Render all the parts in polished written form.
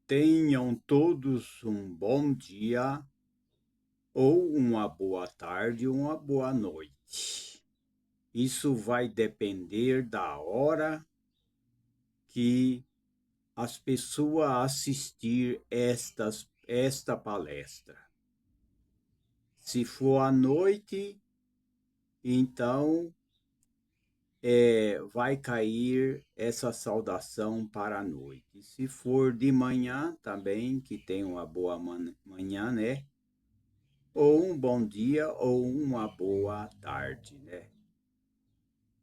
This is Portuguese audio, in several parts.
Tenham todos um bom dia, ou uma boa tarde, ou uma boa noite. Isso vai depender da hora que as pessoas assistir esta palestra. Se for à noite, então vai cair essa saudação para a noite. Se for de manhã também, que tem uma boa manhã, né? Ou um bom dia ou uma boa tarde, né?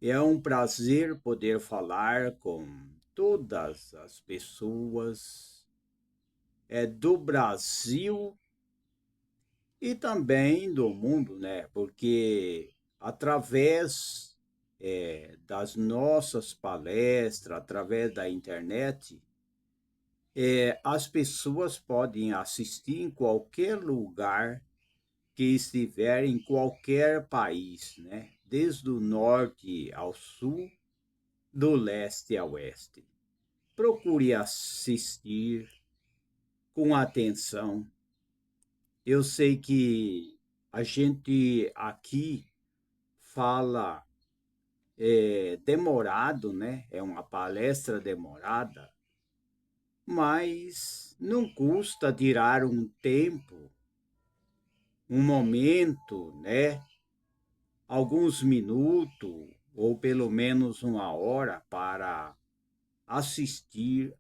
É um prazer poder falar com todas as pessoas do Brasil e também do mundo, né? Porque através das nossas palestras, através da internet, as pessoas podem assistir em qualquer lugar que estiver em qualquer país, né? Desde o norte ao sul, do leste ao oeste. Procure assistir com atenção. Eu sei que a gente aqui fala demorado, né? É uma palestra demorada, mas não custa tirar um tempo, um momento, né? Alguns minutos ou pelo menos uma hora para assistir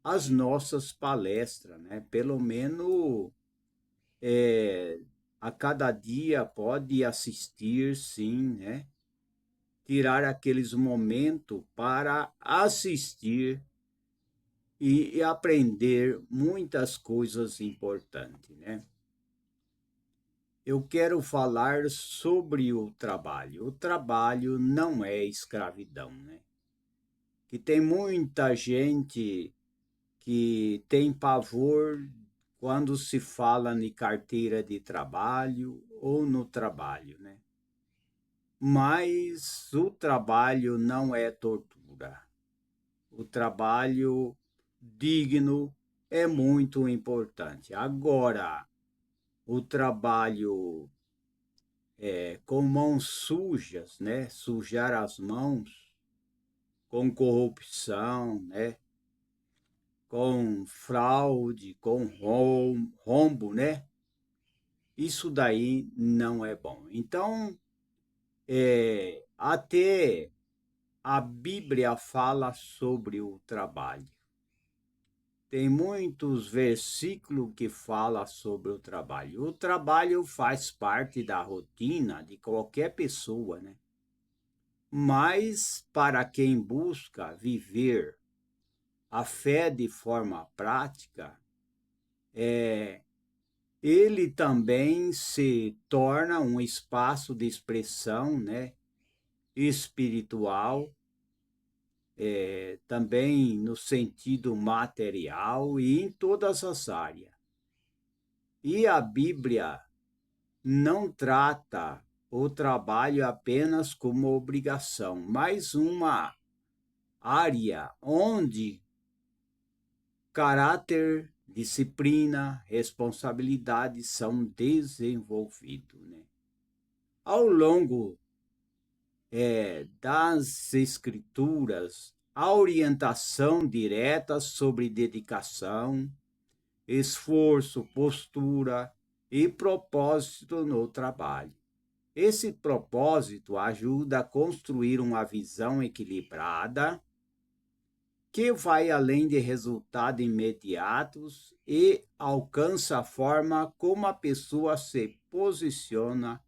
às nossas palestras, né? Pelo menos é, a cada dia pode assistir, sim, né? Tirar aqueles momentos para assistir e aprender muitas coisas importantes, né? Eu quero falar sobre o trabalho. O trabalho não é escravidão, né? Que tem muita gente que tem pavor quando se fala em carteira de trabalho ou no trabalho, né? Mas o trabalho não é tortura. O trabalho digno é muito importante. Agora, o trabalho com mãos sujas, né? Sujar as mãos com corrupção, né? Com fraude, com rombo, né? Isso daí não é bom. Então, até a Bíblia fala sobre o trabalho. Tem muitos versículos que falam sobre o trabalho. O trabalho faz parte da rotina de qualquer pessoa, né? Mas para quem busca viver a fé de forma prática, ele também se torna um espaço de expressão, né, espiritual, também no sentido material e em todas as áreas. E a Bíblia não trata o trabalho apenas como obrigação, mas uma área onde caráter, disciplina, responsabilidade são desenvolvidos, né? Ao longo das escrituras, a orientação direta sobre dedicação, esforço, postura e propósito no trabalho. Esse propósito ajuda a construir uma visão equilibrada que vai além de resultados imediatos e alcança a forma como a pessoa se posiciona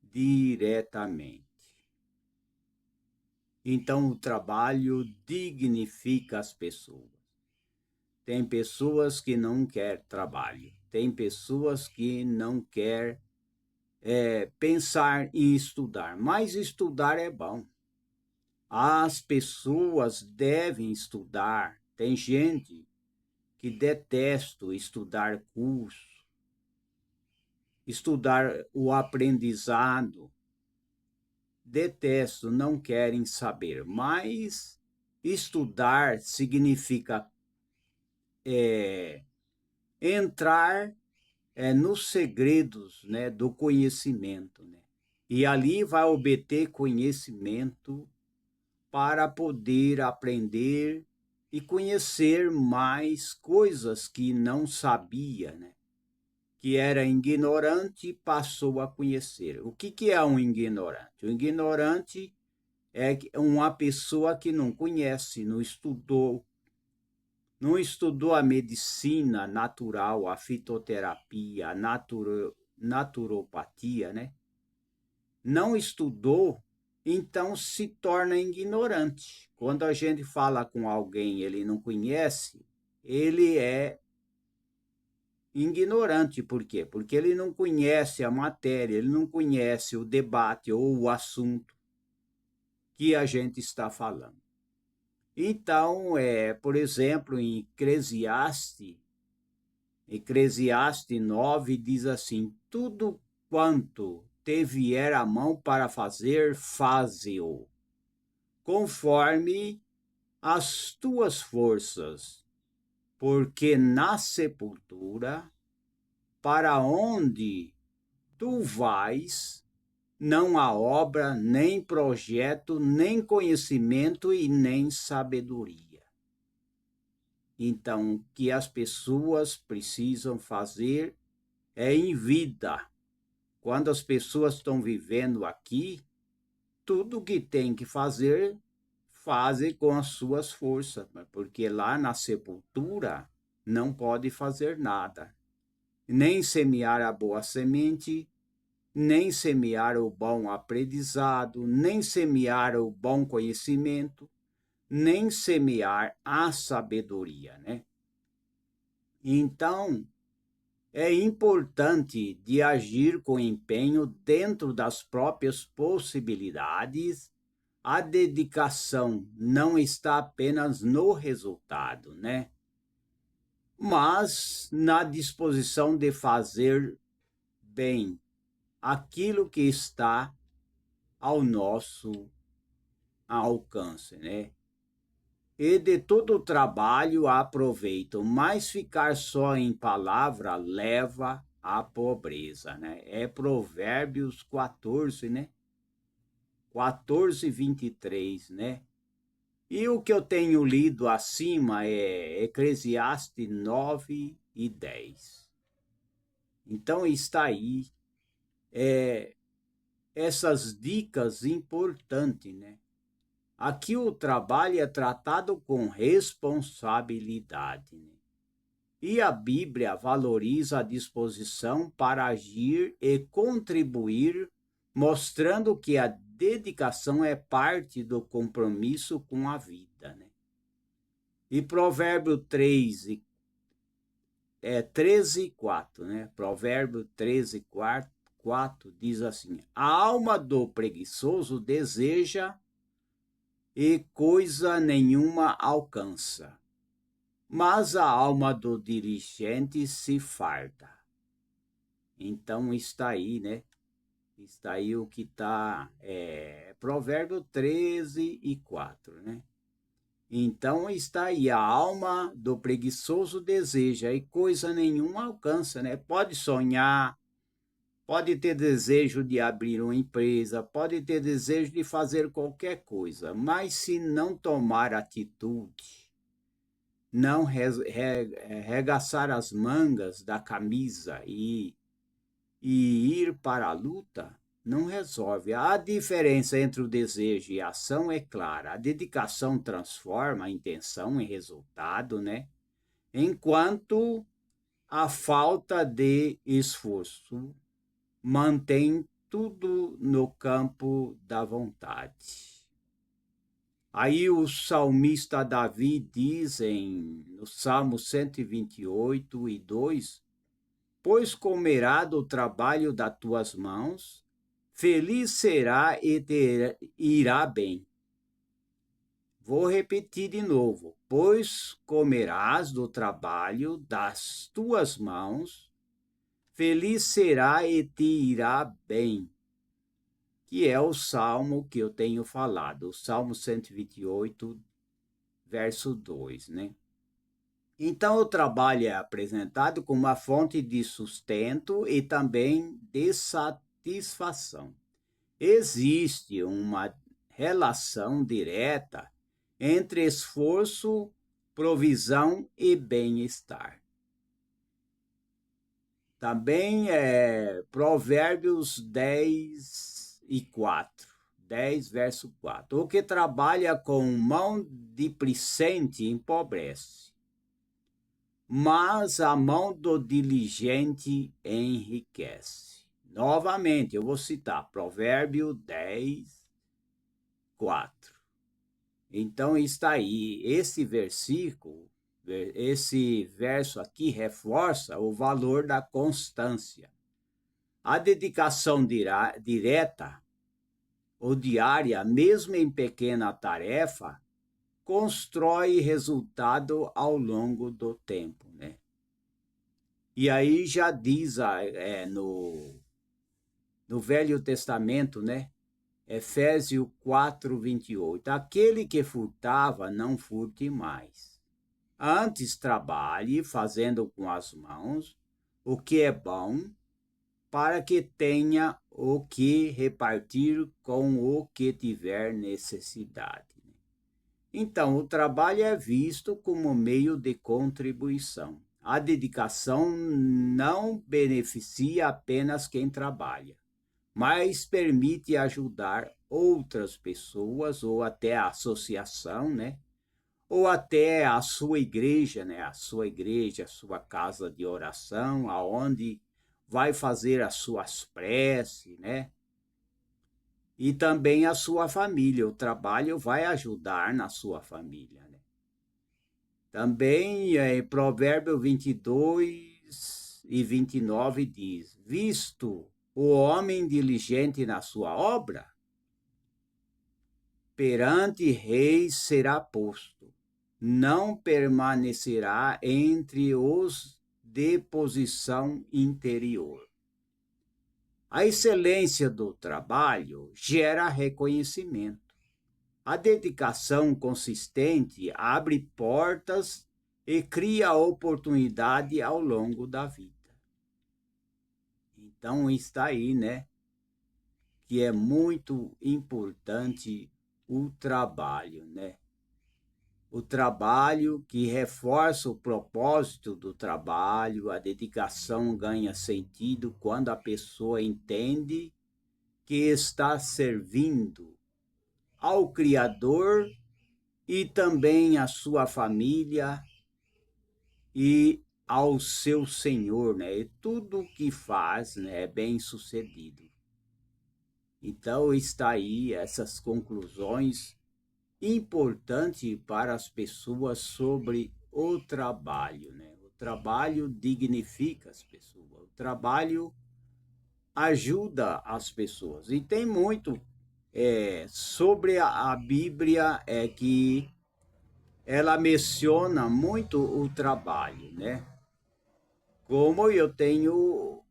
diretamente. Então, o trabalho dignifica as pessoas. Tem pessoas que não querem trabalho, tem pessoas que não querem pensar em estudar, mas estudar é bom. As pessoas devem estudar. Tem gente que detesta estudar curso, estudar o aprendizado, detesto, não querem saber, mas estudar significa entrar nos segredos, né, do conhecimento, né? E ali vai obter conhecimento para poder aprender e conhecer mais coisas que não sabia, né? Que era ignorante, passou a conhecer. O que é um ignorante? O ignorante é uma pessoa que não conhece, não estudou a medicina natural, a fitoterapia, a naturopatia, né? Não estudou, então se torna ignorante. Quando a gente fala com alguém e ele não conhece, ele é ignorante. Por quê? Porque ele não conhece a matéria, ele não conhece o debate ou o assunto que a gente está falando. Então, por exemplo, em Eclesiastes 9 diz assim: tudo quanto te vier a mão para fazer, faze-o, conforme as tuas forças, porque na sepultura, para onde tu vais, não há obra, nem projeto, nem conhecimento e nem sabedoria. Então, o que as pessoas precisam fazer é em vida. Quando as pessoas estão vivendo aqui, tudo que tem que fazer, fazem com as suas forças, porque lá na sepultura não pode fazer nada, nem semear a boa semente, nem semear o bom aprendizado, nem semear o bom conhecimento, nem semear a sabedoria, né? Então, é importante de agir com empenho dentro das próprias possibilidades. A dedicação não está apenas no resultado, né? Mas na disposição de fazer bem aquilo que está ao nosso alcance, né? E de todo o trabalho aproveitam, mas ficar só em palavra leva à pobreza, né? É Provérbios 14, né? 14:23, né? E o que eu tenho lido acima é Eclesiastes 9:10. Então está aí essas dicas importantes, né? Aqui o trabalho é tratado com responsabilidade, né? E a Bíblia valoriza a disposição para agir e contribuir, mostrando que a dedicação é parte do compromisso com a vida, né? E Provérbio 13:4, né? Provérbio 13:4 diz assim: a alma do preguiçoso deseja e coisa nenhuma alcança, mas a alma do diligente se farta. Então está aí, né? Está aí o que está, Provérbio 13:4, né? Então está aí, a alma do preguiçoso deseja e coisa nenhuma alcança, né? Pode sonhar, pode ter desejo de abrir uma empresa, pode ter desejo de fazer qualquer coisa, mas se não tomar atitude, não regaçar as mangas da camisa e ir para a luta, não resolve. A diferença entre o desejo e a ação é clara. A dedicação transforma a intenção em resultado, né? Enquanto a falta de esforço mantém tudo no campo da vontade. Aí o salmista Davi diz no Salmo 128:2: pois comerá do trabalho das tuas mãos, feliz será e te irá bem. Vou repetir de novo: pois comerás do trabalho das tuas mãos, feliz será e te irá bem. Que é o salmo que eu tenho falado, o Salmo 128, verso 2, né? Então, o trabalho é apresentado como uma fonte de sustento e também de satisfação. Existe uma relação direta entre esforço, provisão e bem-estar. Também é Provérbios 10, verso 4. O que trabalha com mão displicente empobrece, mas a mão do diligente enriquece. Novamente, eu vou citar Provérbio 10, 4. Então está aí, esse versículo, esse verso aqui reforça o valor da constância. A dedicação direta ou diária, mesmo em pequena tarefa, constrói resultado ao longo do tempo, né? E aí já diz no Velho Testamento, né? Efésios 4, 28. Aquele que furtava, não furte mais. Antes trabalhe, fazendo com as mãos o que é bom, para que tenha o que repartir com o que tiver necessidade. Então, o trabalho é visto como meio de contribuição. A dedicação não beneficia apenas quem trabalha, mas permite ajudar outras pessoas ou até a associação, né? Ou até a sua igreja, né? A sua igreja, a sua casa de oração, aonde vai fazer as suas preces, né? E também a sua família. O trabalho vai ajudar na sua família, né? Também em Provérbio 22 e 29 diz: Visto o homem diligente na sua obra, perante reis será posto, não permanecerá entre os de posição interior. A excelência do trabalho gera reconhecimento. A dedicação consistente abre portas e cria oportunidade ao longo da vida. Então está aí, né? Que é muito importante o trabalho, né? O trabalho que reforça o propósito do trabalho, a dedicação ganha sentido quando a pessoa entende que está servindo ao Criador e também à sua família e ao seu Senhor, né? E tudo que faz, né, é bem sucedido. Então está aí essas conclusões importantes para as pessoas sobre o trabalho, né? O trabalho dignifica as pessoas, o trabalho ajuda as pessoas. E tem muito sobre a Bíblia que ela menciona muito o trabalho, né? Como eu tenho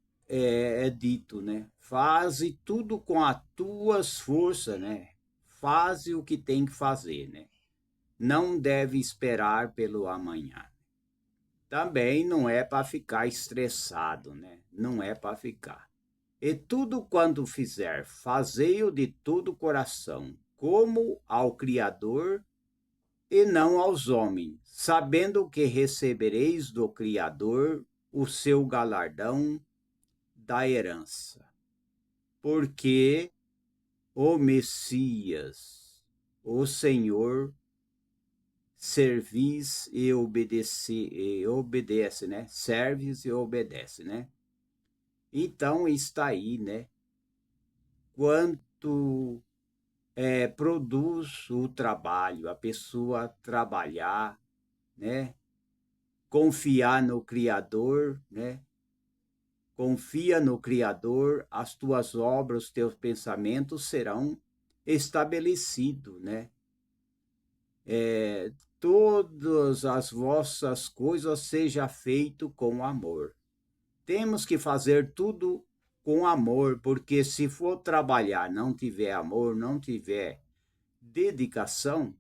dito, né? Faze tudo com as tuas forças, né? Faze o que tem que fazer, né? Não deve esperar pelo amanhã. Também não é para ficar estressado, né? Não é para ficar. E tudo quanto fizer, fazei-o de todo o coração, como ao Criador e não aos homens, sabendo que recebereis do Criador o seu galardão da herança. Porque o Messias, o Senhor, servis e obedece, né? Serves e obedece, né? Então está aí, né? Quanto produz o trabalho, a pessoa trabalhar, né? Confiar no Criador, né? Confia no Criador, as tuas obras, os teus pensamentos serão estabelecidos, né? Todas as vossas coisas seja feito com amor. Temos que fazer tudo com amor, porque se for trabalhar, não tiver amor, não tiver dedicação,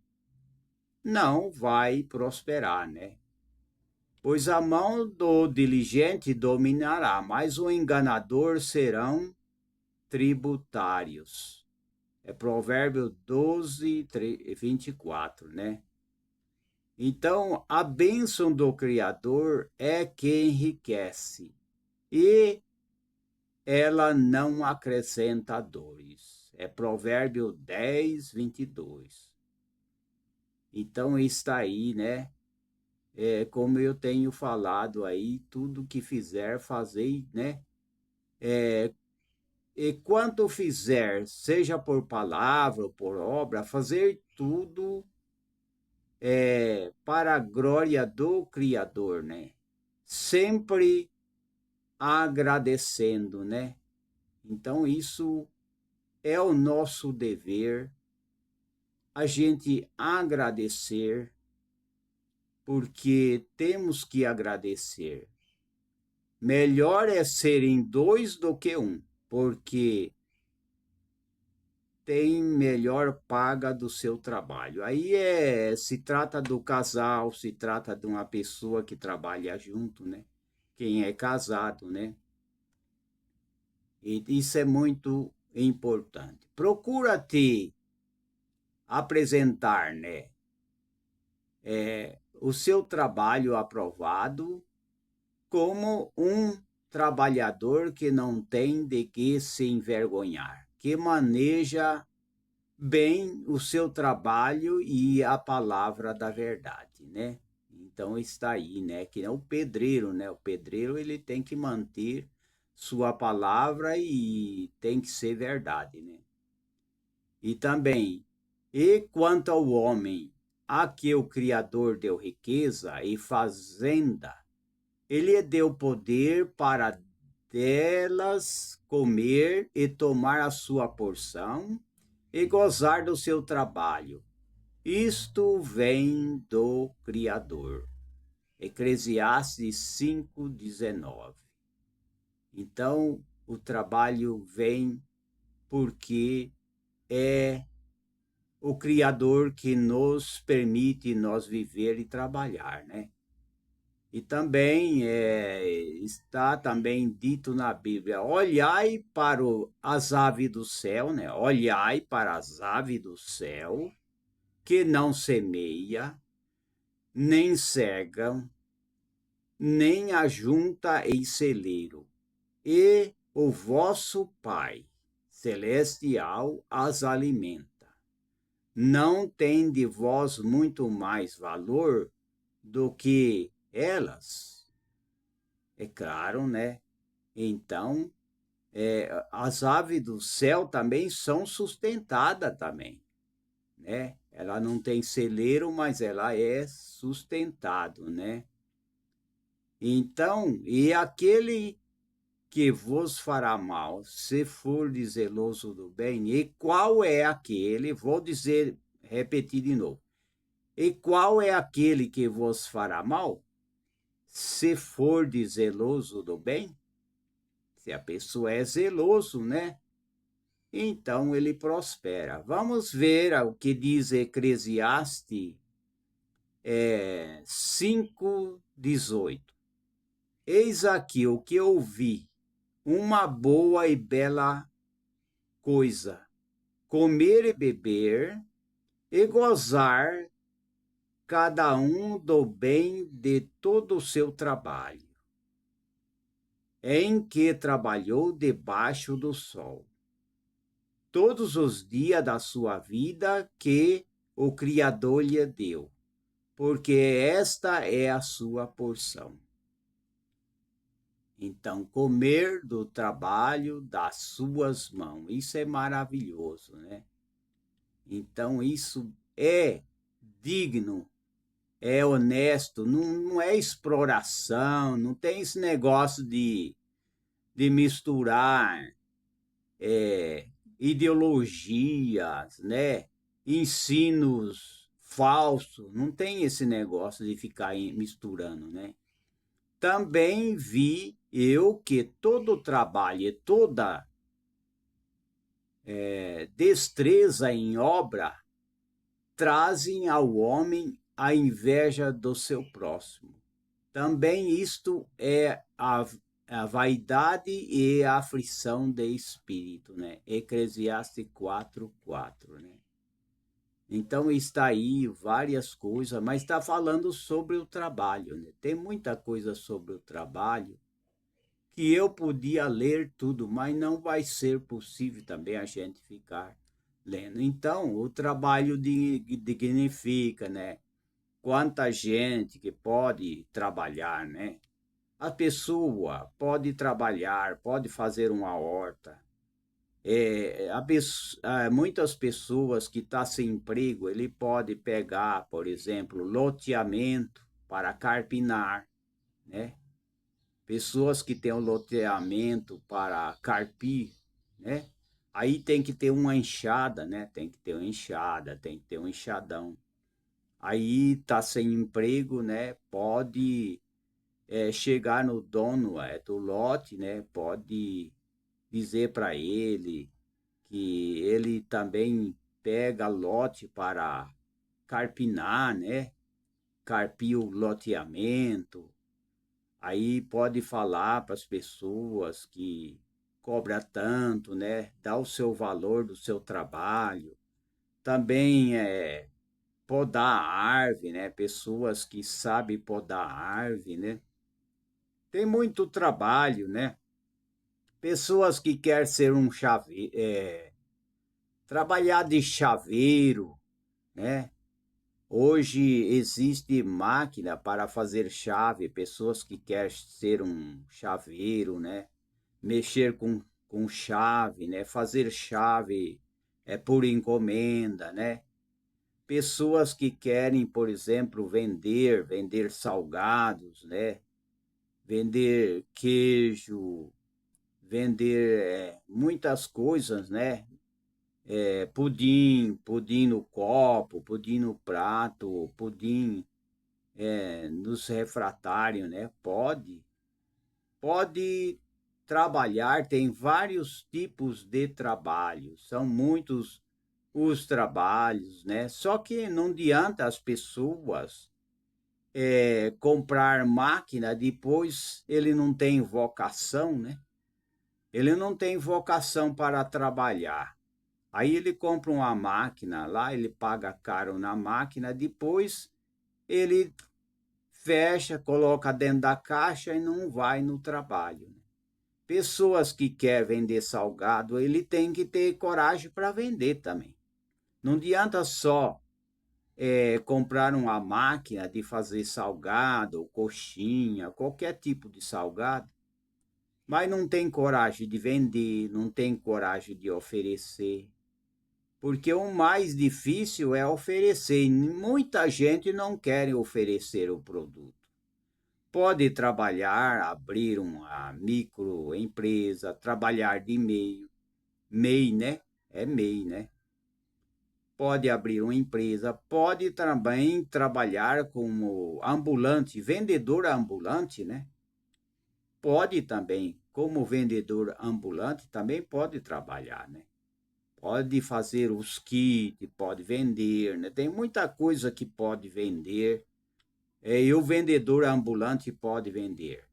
não vai prosperar, né? Pois a mão do diligente dominará, mas o enganador serão tributários. É Provérbio 12, 24, né? Então, a bênção do Criador é que enriquece e ela não acrescenta dores. É Provérbio 10, 22. Então, está aí, né? Como eu tenho falado aí, tudo que fizer, fazei, né? E quanto fizer, seja por palavra ou por obra, fazer tudo para a glória do Criador, né? Sempre agradecendo, né? Então, isso é o nosso dever, a gente agradecer, porque temos que agradecer. Melhor é serem dois do que um, porque tem melhor paga do seu trabalho. Aí se trata do casal, se trata de uma pessoa que trabalha junto, né? Quem é casado, né? E isso é muito importante. Procura te apresentar, né? O seu trabalho aprovado como um trabalhador que não tem de que se envergonhar, que maneja bem o seu trabalho e a palavra da verdade, né? Então está aí, né? Que é o pedreiro, né? O pedreiro ele tem que manter sua palavra e tem que ser verdade, né? E também, e quanto ao homem, a que o Criador deu riqueza e fazenda, ele lhe deu poder para delas comer e tomar a sua porção e gozar do seu trabalho. Isto vem do Criador. Eclesiastes 5:19. Então, o trabalho vem porque é o Criador que nos permite nós viver e trabalhar, né? E também está também dito na Bíblia, olhai para as aves do céu, né? Olhai para as aves do céu, que não semeia, nem cegam, nem ajunta em celeiro, e o vosso Pai celestial as alimenta. Não tem de vós muito mais valor do que elas? É claro, né? Então, as aves do céu também são sustentadas também, né? Ela não tem celeiro, mas ela é sustentado, né? Então, e aquele que vos fará mal, se for zeloso do bem, e qual é aquele, vou dizer, repetir de novo, e qual é aquele que vos fará mal, se for zeloso do bem? Se a pessoa é zeloso, né? Então ele prospera. Vamos ver o que diz Eclesiastes 5:18. Eis aqui o que ouvi, uma boa e bela coisa, comer e beber e gozar cada um do bem de todo o seu trabalho, em que trabalhou debaixo do sol, todos os dias da sua vida que o Criador lhe deu, porque esta é a sua porção. Então, comer do trabalho das suas mãos, isso é maravilhoso, né? Então, isso é digno, é honesto, não é exploração, não tem esse negócio de misturar ideologias, né? Ensinos falsos, não tem esse negócio de ficar misturando, né? Também vi eu que todo trabalho e toda destreza em obra trazem ao homem a inveja do seu próximo. Também isto é a vaidade e a aflição de espírito, né? Eclesiastes 4:4, né? Então está aí várias coisas, mas está falando sobre o trabalho, né? Tem muita coisa sobre o trabalho que eu podia ler tudo, mas não vai ser possível também a gente ficar lendo. Então, o trabalho dignifica, né? Quanta gente que pode trabalhar, né? A pessoa pode trabalhar, pode fazer uma horta. Muitas pessoas que estão sem emprego, ele pode pegar, por exemplo, loteamento para carpinar, né? Pessoas que têm um loteamento para carpir, né? Aí tem que ter uma enxada, né? Tem que ter uma enxada, tem que ter um enxadão. Aí tá sem emprego, né? Pode chegar no dono do lote, né? Pode dizer para ele que ele também pega lote para carpinar, né? Carpir o loteamento. Aí pode falar para as pessoas que cobra tanto, né? Dá o seu valor do seu trabalho. Também podar a árvore, né? Pessoas que sabem podar a árvore, né? Tem muito trabalho, né? Pessoas que querem ser um chaveiro, trabalhar de chaveiro, né? Hoje existe máquina para fazer chave, pessoas que querem ser um chaveiro, né? Mexer com chave, né? Fazer chave por encomenda, né? Pessoas que querem, por exemplo, vender salgados, né? Vender queijo, vender muitas coisas, né? Pudim no copo, pudim no prato, pudim nos refratários, né? Pode trabalhar, tem vários tipos de trabalho, são muitos os trabalhos, né? Só que não adianta as pessoas comprar máquina, depois ele não tem vocação, né? Ele não tem vocação para trabalhar. Aí ele compra uma máquina lá, ele paga caro na máquina, depois ele fecha, coloca dentro da caixa e não vai no trabalho. Pessoas que querem vender salgado, ele tem que ter coragem para vender também. Não adianta só comprar uma máquina de fazer salgado, coxinha, qualquer tipo de salgado, mas não tem coragem de vender, não tem coragem de oferecer. Porque o mais difícil é oferecer, e muita gente não quer oferecer o produto. Pode trabalhar, abrir uma microempresa, trabalhar de MEI, né? É MEI, né? Pode abrir uma empresa, pode também trabalhar como ambulante, vendedor ambulante, né? Pode também, como vendedor ambulante, também pode trabalhar, né? Pode fazer os kits, pode vender, né? Tem muita coisa que pode vender. E o vendedor ambulante pode vender.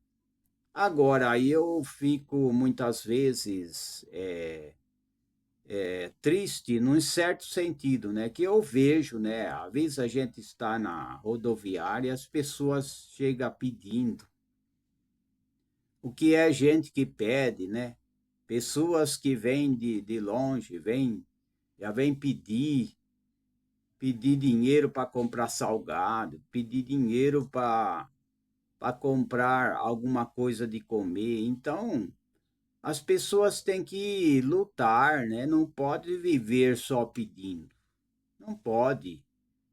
Agora, aí eu fico muitas vezes triste num certo sentido, né? Que eu vejo, né? Às vezes a gente está na rodoviária e as pessoas chegam pedindo. O que é gente que pede, né? Pessoas que vêm de longe, já vêm pedir dinheiro para comprar salgado, pedir dinheiro para comprar alguma coisa de comer. Então, as pessoas têm que lutar, né? Não pode viver só pedindo. Não pode.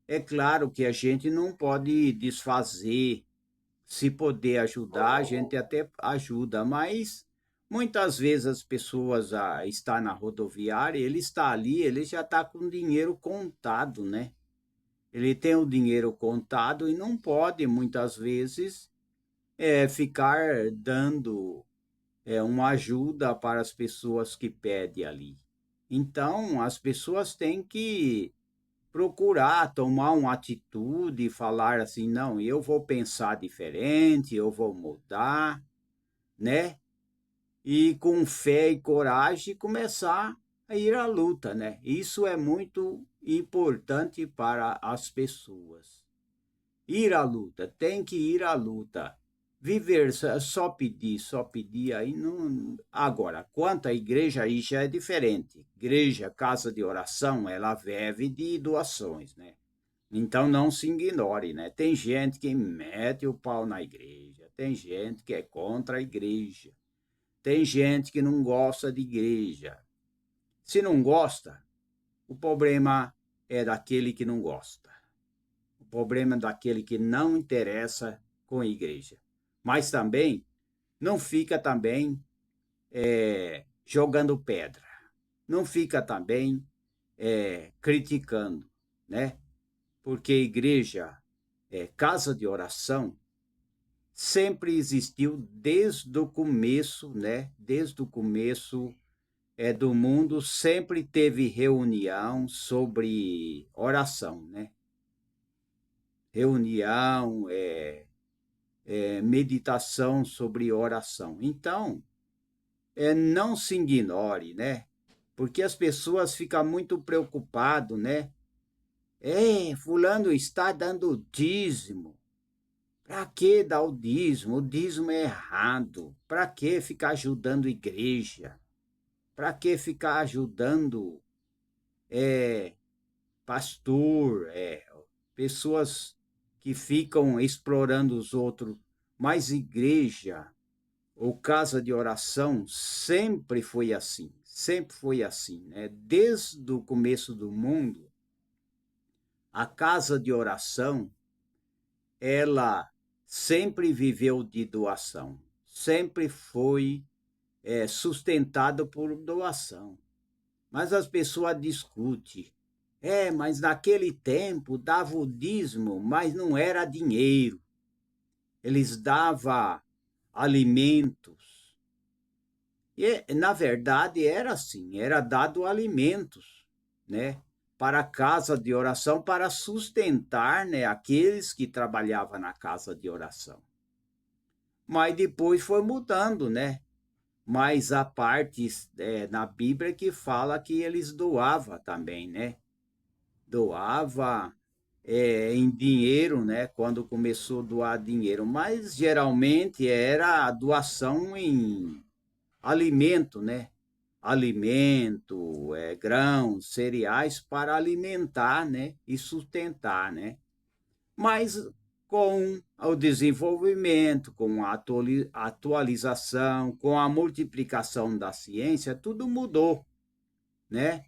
É claro que a gente não pode desfazer. Se poder ajudar, a gente até ajuda, mas muitas vezes as pessoas estão na rodoviária, ele está ali, ele já está com o dinheiro contado, né? Ele tem o dinheiro contado e não pode, muitas vezes, ficar dando uma ajuda para as pessoas que pedem ali. Então, as pessoas têm que procurar tomar uma atitude e falar assim, não, eu vou pensar diferente, eu vou mudar, né? E com fé e coragem começar a ir à luta, né? Isso é muito importante para as pessoas. Ir à luta, tem que ir à luta. Viver só pedir aí não. Agora, quanto à igreja, aí já é diferente. Igreja, casa de oração, ela vive de doações, né? Então não se ignore, né? Tem gente que mete o pau na igreja, tem gente que é contra a igreja, tem gente que não gosta de igreja. Se não gosta, o problema é daquele que não gosta. O problema é daquele que não interessa com a igreja. Mas também não fica também jogando pedra. Não fica também criticando, né? Porque a igreja, casa de oração, sempre existiu desde o começo, né? Desde o começo do mundo, sempre teve reunião sobre oração, né? Reunião, meditação sobre oração. Então, não se ignore, né? Porque as pessoas ficam muito preocupadas, né? Fulano está dando dízimo. Para que dar o dízimo? O dízimo é errado. Para que ficar ajudando a igreja? Para que ficar ajudando pastor, pessoas que ficam explorando os outros? Mas igreja ou casa de oração sempre foi assim, né? Desde o começo do mundo, a casa de oração, ela sempre viveu de doação, sempre foi sustentado por doação. Mas as pessoas discutem. Mas naquele tempo dava o dízimo, mas não era dinheiro. Eles davam alimentos. E, na verdade, era assim, era dado alimentos, né? Para a casa de oração, para sustentar, né, aqueles que trabalhavam na casa de oração. Mas depois foi mudando, né? Mas há partes na Bíblia que fala que eles doavam também, né? Doava em dinheiro, né? Quando começou a doar dinheiro, mas geralmente era a doação em alimento, né? Alimento, grãos, cereais para alimentar, né? E sustentar, né? Mas com o desenvolvimento, com a atualização, com a multiplicação da ciência, tudo mudou, né?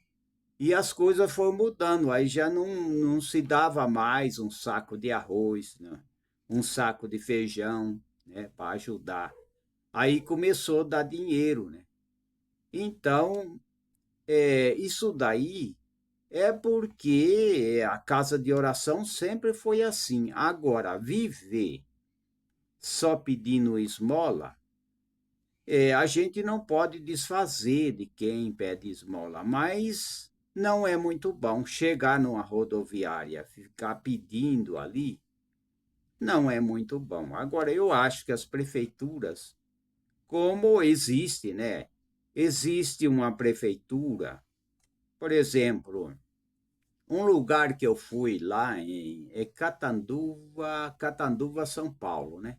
E as coisas foram mudando, aí já não se dava mais um saco de arroz, né? Um saco de feijão, né? Para ajudar. Aí começou a dar dinheiro, né? Então, isso daí é porque a casa de oração sempre foi assim. Agora, viver só pedindo esmola, a gente não pode desfazer de quem pede esmola, mas não é muito bom chegar numa rodoviária, ficar pedindo ali, não é muito bom. Agora, eu acho que as prefeituras, como existe, né? Existe uma prefeitura, por exemplo, um lugar que eu fui lá em Catanduva, São Paulo, né?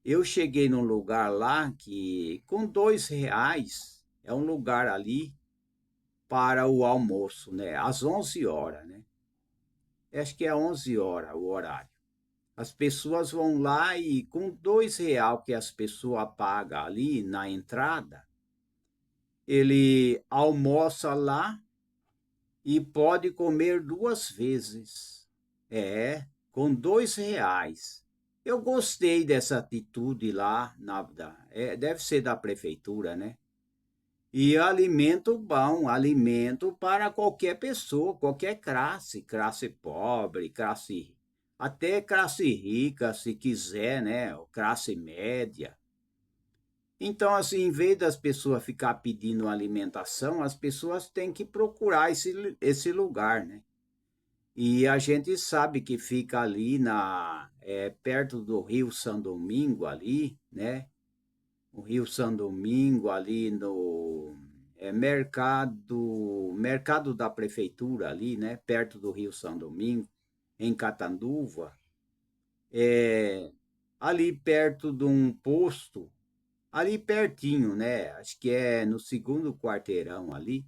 Eu cheguei num lugar lá que com R$ 2 é um lugar ali para o almoço, né? Às 11 horas, né? Acho que é 11 horas o horário. As pessoas vão lá e com R$ 2 que as pessoas pagam ali na entrada, ele almoça lá e pode comer 2 vezes. Com R$ 2. Eu gostei dessa atitude lá, deve ser da prefeitura, né? E alimento bom, alimento para qualquer pessoa, qualquer classe pobre, até classe rica, se quiser, né? Classe média. Então, assim, em vez das pessoas ficar pedindo alimentação, as pessoas têm que procurar esse lugar, né? E a gente sabe que fica ali perto do Rio São Domingo, ali, né? O Rio São Domingo, ali no mercado da prefeitura, ali, né? Perto do Rio São Domingo, em Catanduva. É, ali perto de um posto, ali pertinho, né? Acho que é no segundo quarteirão ali.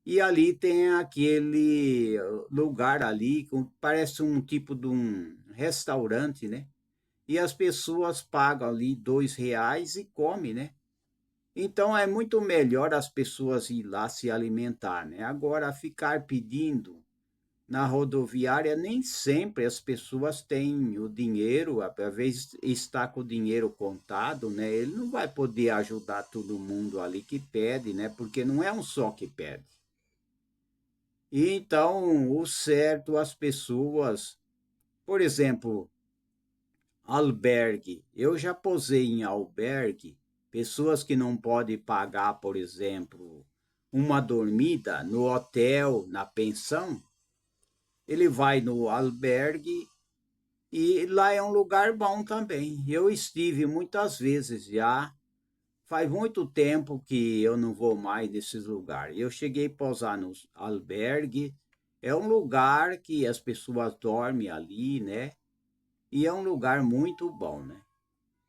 E ali tem aquele lugar ali, parece um tipo de um restaurante, né? E as pessoas pagam ali R$ 2 e comem, né? Então é muito melhor as pessoas ir lá se alimentar, né? Agora, ficar pedindo na rodoviária, nem sempre as pessoas têm o dinheiro, às vezes está com o dinheiro contado, né? Ele não vai poder ajudar todo mundo ali que pede, né? Porque não é um só que pede. E então, o certo, as pessoas, por exemplo, albergue. Eu já posei em albergue, pessoas que não podem pagar, por exemplo, uma dormida no hotel, na pensão, ele vai no albergue e lá é um lugar bom também. Eu estive muitas vezes já. Faz muito tempo que eu não vou mais nesses lugares. Eu cheguei a pousar nos albergue. É um lugar que as pessoas dormem ali, né? E é um lugar muito bom, né?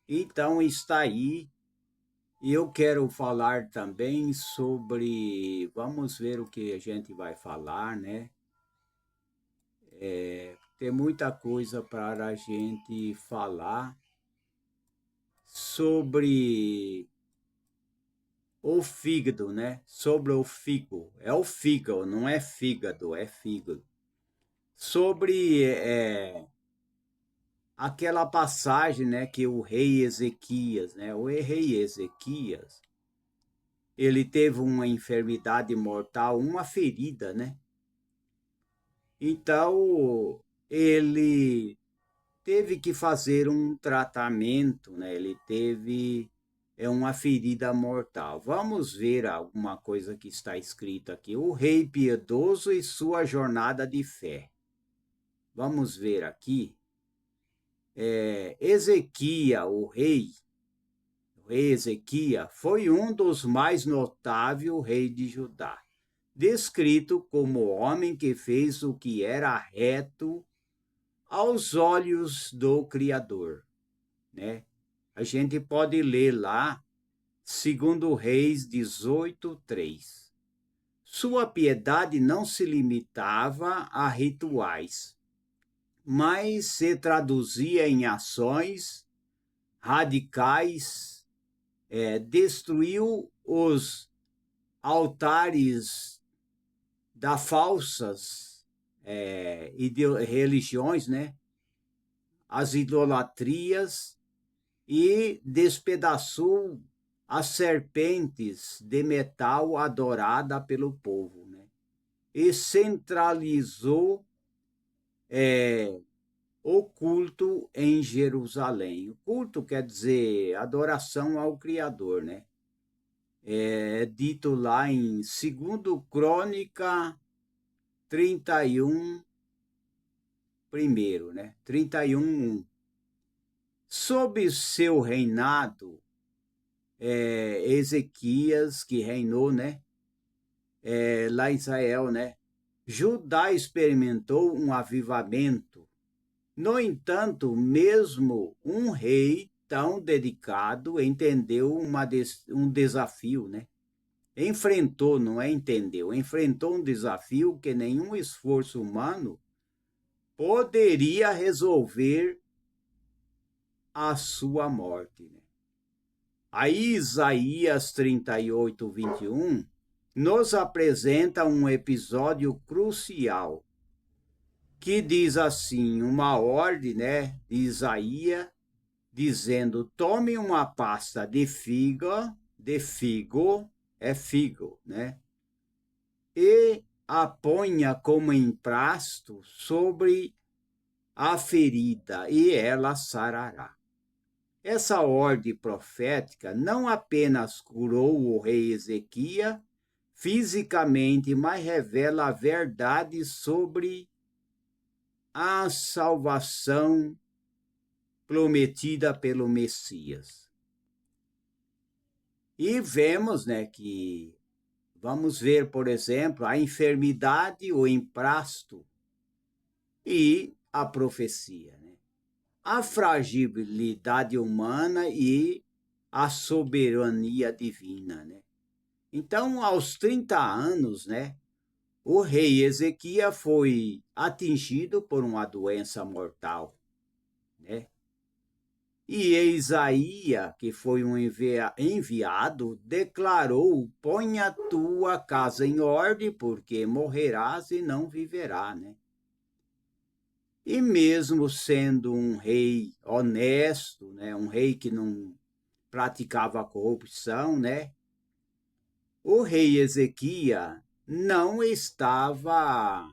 Então está aí. E eu quero falar também sobre. Vamos ver o que a gente vai falar, né? Tem muita coisa para a gente falar sobre o fígado, né? Sobre o figo. É o fígado, não é fígado, é fígado. Sobre aquela passagem, né, que o rei Ezequias, né? O rei Ezequias, ele teve uma enfermidade mortal, uma ferida, né? Então, ele teve que fazer um tratamento, né? Ele teve uma ferida mortal. Vamos ver alguma coisa que está escrito aqui. O rei piedoso e sua jornada de fé. Vamos ver aqui. Ezequias, o rei Ezequias, foi um dos mais notáveis reis de Judá, descrito como homem que fez o que era reto aos olhos do Criador, né? A gente pode ler lá, segundo Reis 18:3. Sua piedade não se limitava a rituais, mas se traduzia em ações radicais, destruiu os altares da falsas religiões, né? As idolatrias e despedaçou as serpentes de metal adorada pelo povo, né? E centralizou o culto em Jerusalém. O culto quer dizer adoração ao Criador, né? É dito lá em 2 Crônica 31, primeiro, né? 31:1. Sob seu reinado, Ezequias, que reinou, né? Lá em Israel, né? Judá experimentou um avivamento. No entanto, mesmo um rei tão dedicado entendeu um desafio, né? Enfrentou, não é entendeu, enfrentou um desafio que nenhum esforço humano poderia resolver: a sua morte, né? Aí Isaías 38:21 nos apresenta um episódio crucial, que diz assim, uma ordem, né, de Isaías, dizendo: tome uma pasta de figo, é figo, né, e a ponha como emprasto sobre a ferida, e ela sarará. Essa ordem profética não apenas curou o rei Ezequias fisicamente, mas revela a verdade sobre a salvação prometida pelo Messias. E vemos, né, que vamos ver, por exemplo, a enfermidade, o emprasto e a profecia, né? A fragilidade humana e a soberania divina, né? Então, aos 30 anos, né, o rei Ezequias foi atingido por uma doença mortal, né? E Isaías, que foi um enviado, declarou: põe a tua casa em ordem, porque morrerás e não viverá, né? E mesmo sendo um rei honesto, né, um rei que não praticava corrupção, né, o rei Ezequias não estava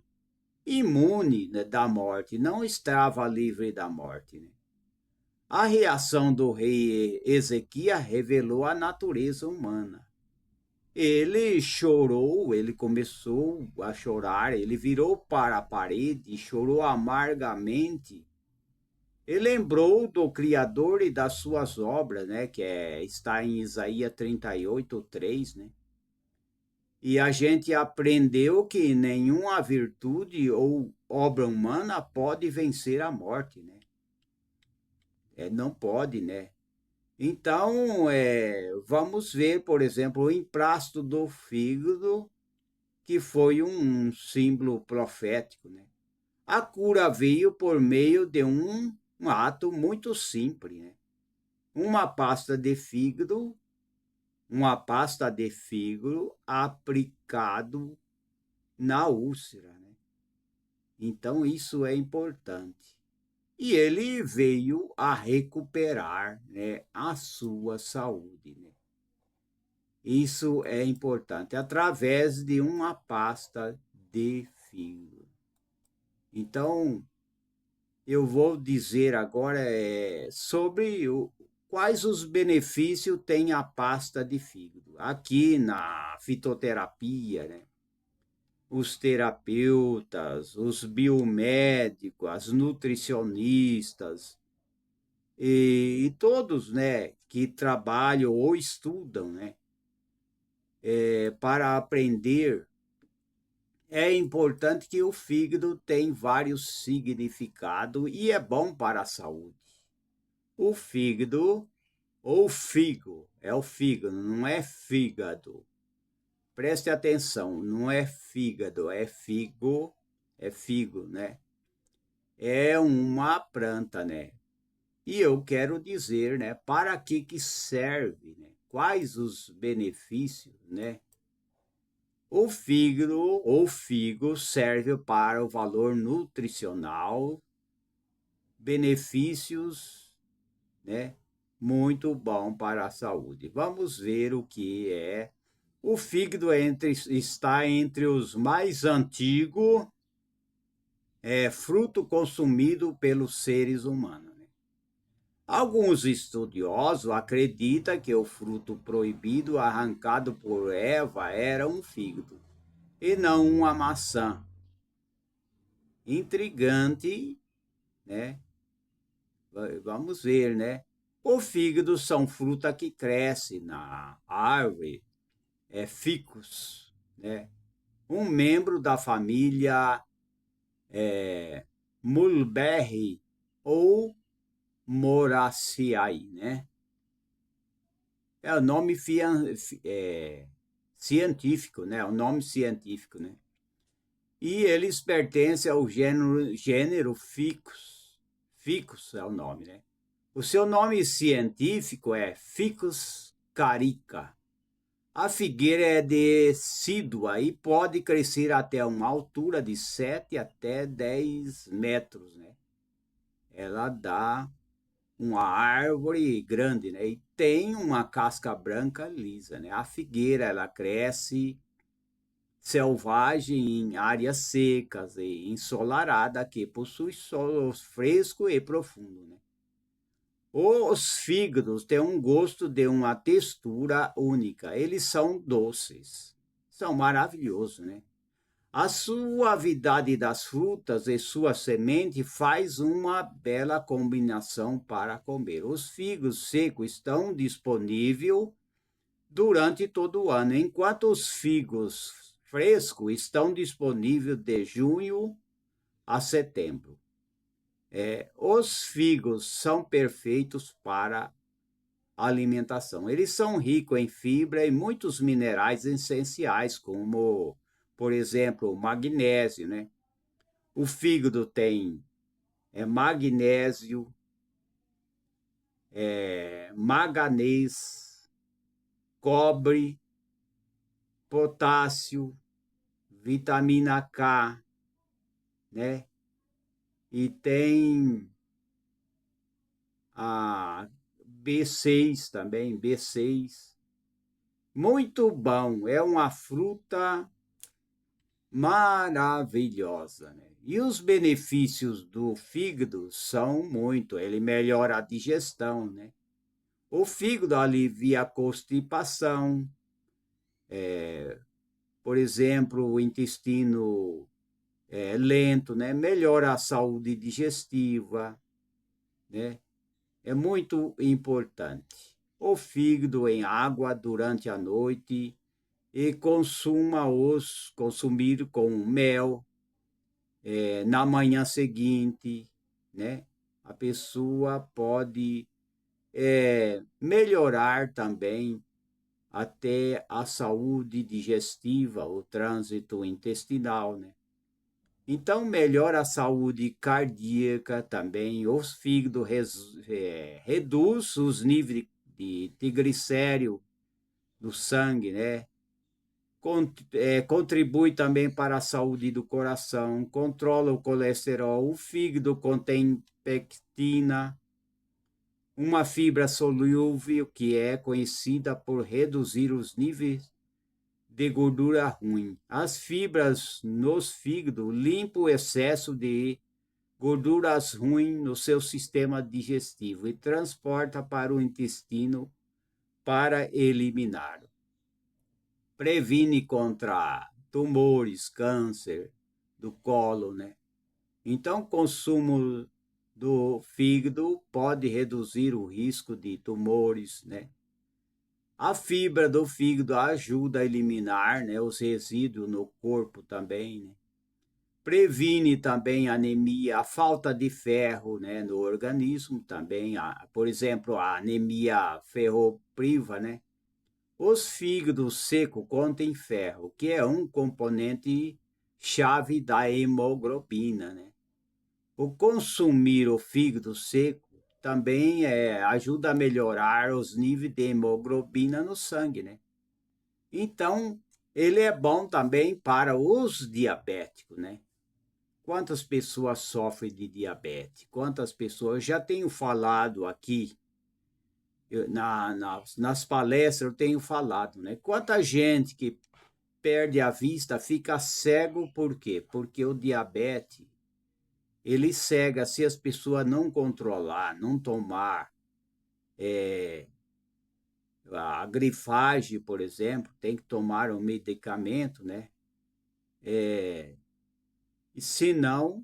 imune, né, da morte, não estava livre da morte, né? A reação do rei Ezequias revelou a natureza humana. Ele chorou, ele começou a chorar, ele virou para a parede e chorou amargamente. Ele lembrou do Criador e das suas obras, né, está em Isaías 38:3, né? E a gente aprendeu que nenhuma virtude ou obra humana pode vencer a morte, né? Não pode, né? Então, vamos ver, por exemplo, o emprasto do fígado, que foi um símbolo profético, né? A cura veio por meio de um ato muito simples, né? Uma pasta de fígado, uma pasta de fígado aplicado na úlcera, né? Então, isso é importante. E ele veio a recuperar, né, a sua saúde, né? Isso é importante, através de uma pasta de fígado. Então, eu vou dizer agora sobre quais os benefícios tem a pasta de fígado. Aqui na fitoterapia, né? Os terapeutas, os biomédicos, as nutricionistas e todos, né, que trabalham ou estudam, né, para aprender. É importante que o fígado tem vários significados e é bom para a saúde. O fígado, ou figo, é o fígado, não é fígado. Preste atenção, não é fígado, é figo, né? É uma planta, né? E eu quero dizer, né, para que serve, né? Quais os benefícios, né? O fígado ou figo serve para o valor nutricional, benefícios, né? Muito bom para a saúde. Vamos ver o que é. O fígado está entre os mais antigos fruto consumido pelos seres humanos, né? Alguns estudiosos acreditam que o fruto proibido arrancado por Eva era um fígado e não uma maçã. Intrigante, né? Vamos ver, né? O fígado são fruta que cresce na árvore, ficus, né? Um membro da família Mulberry ou Moraceae, né? É o nome científico, né? O nome científico, né? E eles pertencem ao gênero Ficus. Ficus é o nome, né? O seu nome científico é Ficus carica. A figueira é decídua e pode crescer até uma altura de 7 até 10 metros, né? Ela dá uma árvore grande, né? E tem uma casca branca lisa, né? A figueira, ela cresce selvagem em áreas secas e ensolarada que possui solo fresco e profundo, né? Os fígados têm um gosto de uma textura única. Eles são doces. São maravilhosos, né? A suavidade das frutas e sua semente faz uma bela combinação para comer. Os figos secos estão disponíveis durante todo o ano, enquanto os figos frescos estão disponíveis de junho a setembro. Os figos são perfeitos para alimentação. Eles são ricos em fibra e muitos minerais essenciais, como, por exemplo, o magnésio, né? O fígado tem magnésio, manganês, cobre, potássio, vitamina K, né? E tem a B6 também, B6. Muito bom, é uma fruta maravilhosa, né? E os benefícios do fígado são muito, ele melhora a digestão, né? O fígado alivia a constipação, por exemplo, o intestino lento, né? Melhora a saúde digestiva, né? É muito importante. O fígado em água durante a noite e consumir com mel na manhã seguinte, né? A pessoa pode melhorar também até a saúde digestiva, o trânsito intestinal, né? Então, melhora a saúde cardíaca também. Os fígados reduz os níveis de triglicérido do sangue, né? Contribui também para a saúde do coração, controla o colesterol. O fígado contém pectina, uma fibra solúvel que é conhecida por reduzir os níveis de gordura ruim. As fibras nos fígados limpam o excesso de gorduras ruins no seu sistema digestivo e transporta para o intestino para eliminar. Previne contra tumores, câncer do colo, né? Então, o consumo do fígado pode reduzir o risco de tumores, né? A fibra do fígado ajuda a eliminar, né, os resíduos no corpo também, né? Previne também a anemia, a falta de ferro, né, no organismo também, por exemplo, a anemia ferropriva, né? Os fígados secos contêm ferro, que é um componente chave da hemoglobina, né? O consumir o fígado seco também ajuda a melhorar os níveis de hemoglobina no sangue, né? Então, ele é bom também para os diabéticos, né? Quantas pessoas sofrem de diabetes? Quantas pessoas? Eu já tenho falado aqui, nas palestras eu tenho falado, né? Quanta gente que perde a vista, fica cego, por quê? Porque o diabetes, ele cega se as pessoas não controlar, não tomar a grifagem, por exemplo, tem que tomar um medicamento, né? E se não,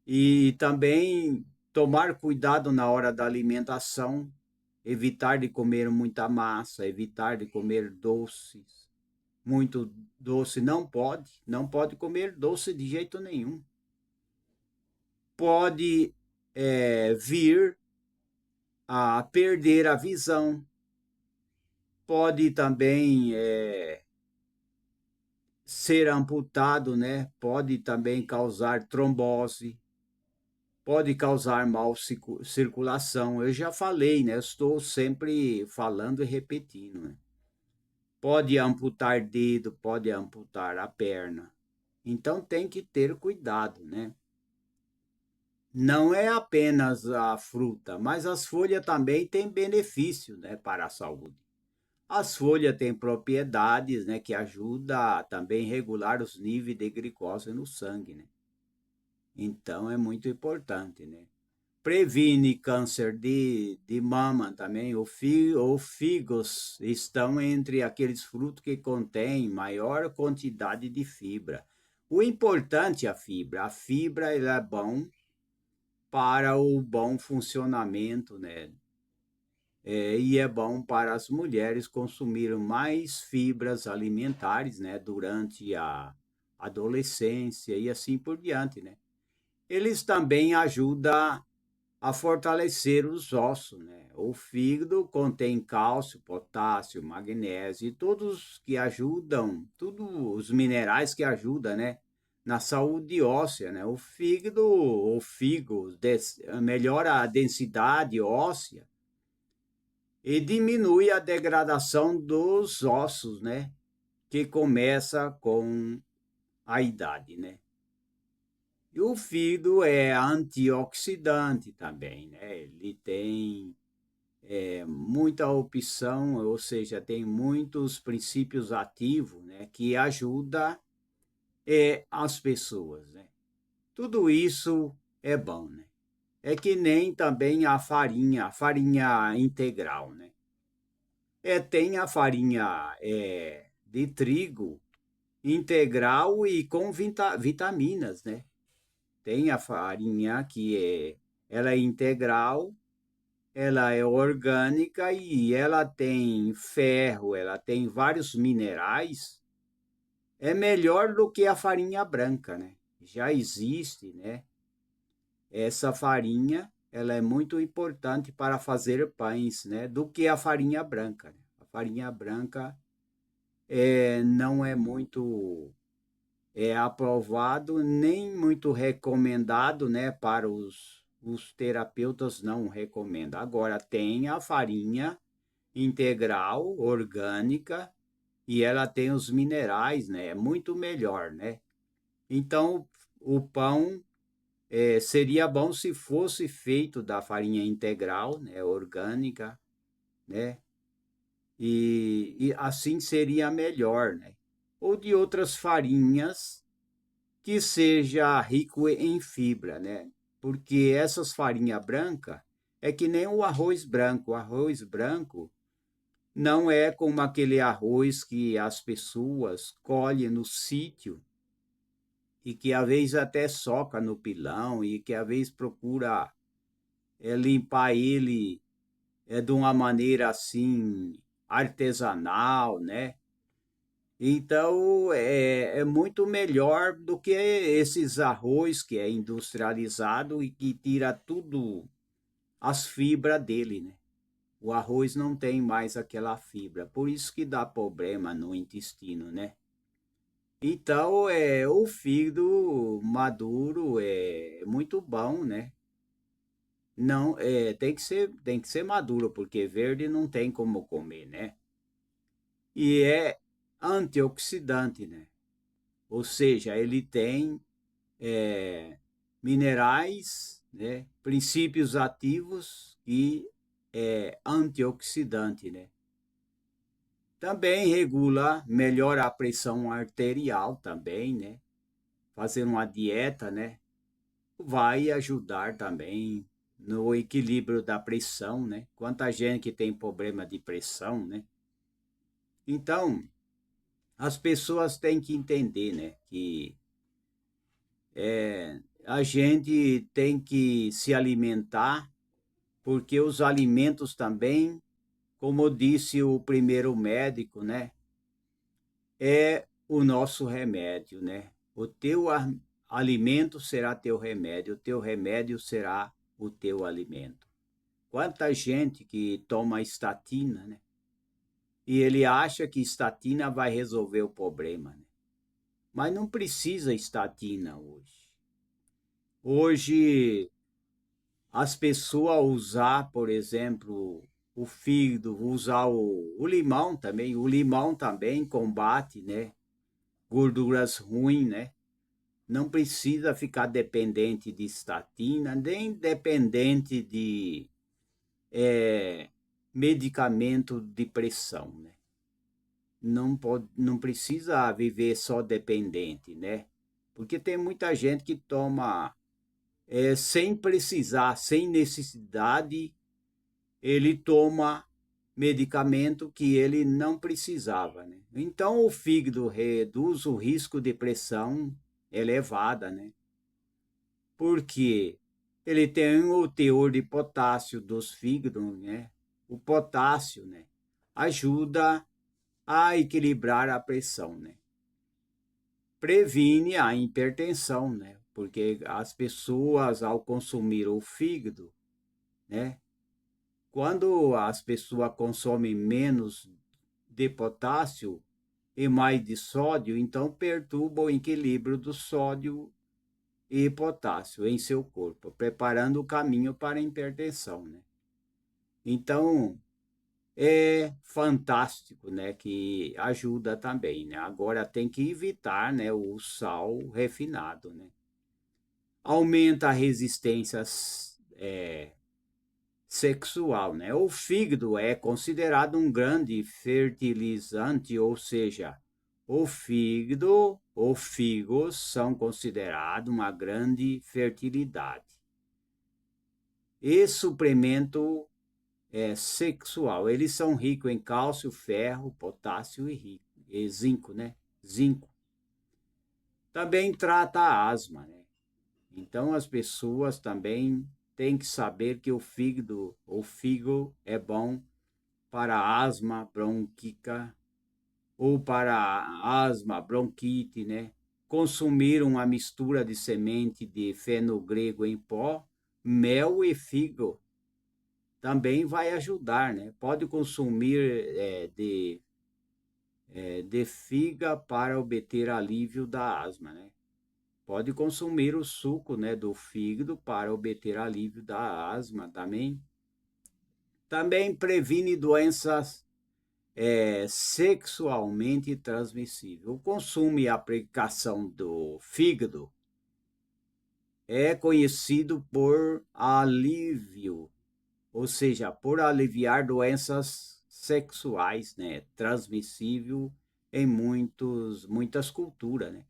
e também tomar cuidado na hora da alimentação, evitar de comer muita massa, evitar de comer doces, muito doce não pode comer doce de jeito nenhum. Pode vir a perder a visão, pode também ser amputado, né? Pode também causar trombose, pode causar mal circulação. Eu já falei, né? Eu estou sempre falando e repetindo, né? Pode amputar dedo, pode amputar a perna. Então tem que ter cuidado, né? Não é apenas a fruta, mas as folhas também têm benefício, né, para a saúde. As folhas têm propriedades, né, que ajudam a também regular os níveis de glicose no sangue, né? Então é muito importante, né? Previne câncer de mama também. Os figos estão entre aqueles frutos que contêm maior quantidade de fibra. O importante é a fibra. A fibra ela é bom para o bom funcionamento, né? E é bom para as mulheres consumirem mais fibras alimentares, né? Durante a adolescência e assim por diante, né? Eles também ajudam a fortalecer os ossos, né? O fígado contém cálcio, potássio, magnésio e todos que ajudam, todos os minerais que ajudam, né? Na saúde óssea, né? O fígado melhora a densidade óssea e diminui a degradação dos ossos, né? Que começa com a idade, né? E o fígado é antioxidante também, né? Ele tem muita opção, ou seja, tem muitos princípios ativos, né? Que ajuda as pessoas, né? Tudo isso é bom, né? É que nem também a farinha integral, né? Tem a farinha de trigo integral e com vitaminas, né? Tem a farinha ela é integral, ela é orgânica e ela tem ferro, ela tem vários minerais. É melhor do que a farinha branca, né? Já existe, né? Essa farinha, ela é muito importante para fazer pães, né? Do que a farinha branca, né? A farinha branca não é muito aprovado, nem muito recomendado, né, para os terapeutas não recomendam. Agora, tem a farinha integral, orgânica, e ela tem os minerais, né, é muito melhor, né? Então, o pão seria bom se fosse feito da farinha integral, né, orgânica, né? E assim seria melhor, né? Ou de outras farinhas que seja rico em fibra, né? Porque essas farinhas brancas é que nem o arroz branco. O arroz branco não é como aquele arroz que as pessoas colhem no sítio e que às vezes até soca no pilão e que às vezes procura limpar ele de uma maneira assim artesanal, né? Então, é muito melhor do que esses arroz que é industrializado e que tira tudo as fibras dele, né? O arroz não tem mais aquela fibra, por isso que dá problema no intestino, né? Então, o fígado maduro é muito bom, né? Não, tem que ser maduro, porque verde não tem como comer, né? E é antioxidante, né? Ou seja, ele tem minerais, né, princípios ativos e antioxidante, né? Também regula, melhora a pressão arterial também, né? Fazer uma dieta, né? Vai ajudar também no equilíbrio da pressão, né? Quanta gente que tem problema de pressão, né? Então, as pessoas têm que entender, né? Que a gente tem que se alimentar, porque os alimentos também, como disse o primeiro médico, né, é o nosso remédio, né? O teu alimento será teu remédio, o teu remédio será o teu alimento. Quanta gente que toma estatina, né? E ele acha que estatina vai resolver o problema, né? Mas não precisa estatina hoje. Hoje as pessoas usar, por exemplo, o fígado, usar o limão também. O limão também combate, né? Gorduras ruins, né? Não precisa ficar dependente de estatina, nem dependente de medicamento de pressão, né? Não precisa viver só dependente, né? Porque tem muita gente que toma sem precisar, sem necessidade, ele toma medicamento que ele não precisava, né? Então o fígado reduz o risco de pressão, elevada, né? Porque ele tem o teor de potássio dos fígados, né? O potássio, né? Ajuda a equilibrar a pressão, né? Previne a hipertensão, né? Porque as pessoas, ao consumir o fígado, né? Quando as pessoas consomem menos de potássio e mais de sódio, então perturba o equilíbrio do sódio e potássio em seu corpo, preparando o caminho para a hipertensão, né? Então, é fantástico, né, que ajuda também, né? Agora tem que evitar, né, o sal refinado, né? Aumenta a resistência sexual, né? O fígado é considerado um grande fertilizante, ou seja, o fígado são considerados uma grande fertilidade. E suplemento sexual, eles são ricos em cálcio, ferro, potássio e zinco, né? Zinco. Também trata a asma, né? Então as pessoas também têm que saber que o fígado é bom para asma bronquica ou para asma, bronquite, né? Consumir uma mistura de semente de fenogrego em pó, mel e figo também vai ajudar, né? Pode consumir de figa para obter alívio da asma, né? Pode consumir o suco, né, do fígado para obter alívio da asma também. Também previne doenças sexualmente transmissíveis. O consumo e aplicação do fígado é conhecido por alívio, ou seja, por aliviar doenças sexuais, né, transmissível em muitas culturas, né?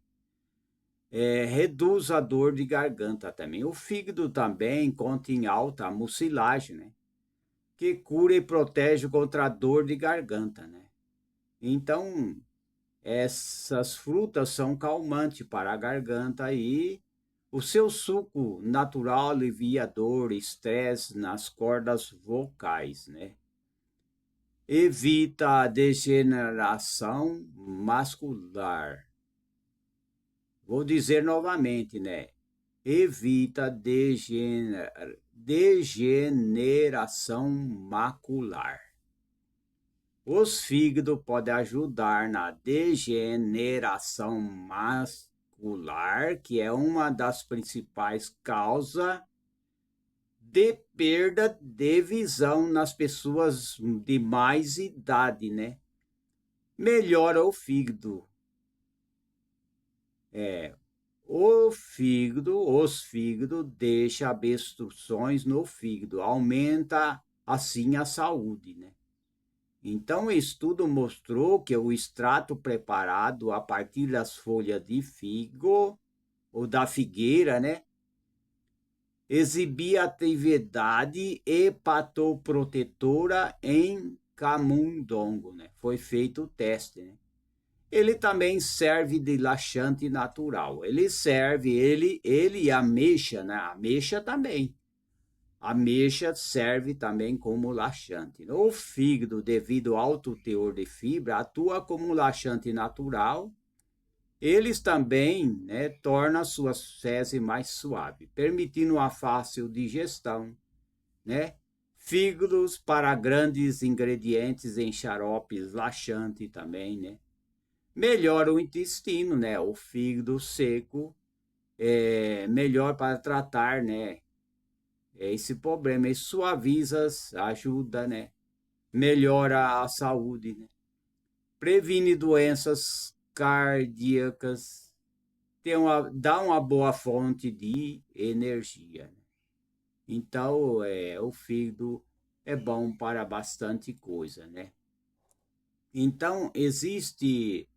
Reduz a dor de garganta também. O fígado também contém alta mucilagem, né? Que cura e protege contra a dor de garganta, né? Então, essas frutas são calmantes para a garganta e o seu suco natural alivia dor e estresse nas cordas vocais, né? Evita a degeneração muscular. Vou dizer novamente, né? Evita degeneração macular. Os fígados podem ajudar na degeneração macular, que é uma das principais causas de perda de visão nas pessoas de mais idade, né? Melhora o fígado. Os fígados deixam obstruções no fígado, aumenta assim a saúde, né? Então, o estudo mostrou que o extrato preparado a partir das folhas de figo ou da figueira, né, exibia atividade hepatoprotetora em camundongo, né? Foi feito o teste, né? Ele também serve de laxante natural. Ele e a ameixa, né? A ameixa também. A ameixa serve também como laxante. O fígado, devido ao alto teor de fibra, atua como laxante natural. Eles também, né, tornam suas fezes mais suaves, permitindo uma fácil digestão, né? Fígados para grandes ingredientes em xaropes laxante também, né? Melhora o intestino, né? O fígado seco é melhor para tratar, né? Esse problema. E suaviza, ajuda, né? Melhora a saúde, né? Previne doenças cardíacas, dá uma boa fonte de energia, né? Então, o fígado é bom para bastante coisa, né? Então, existe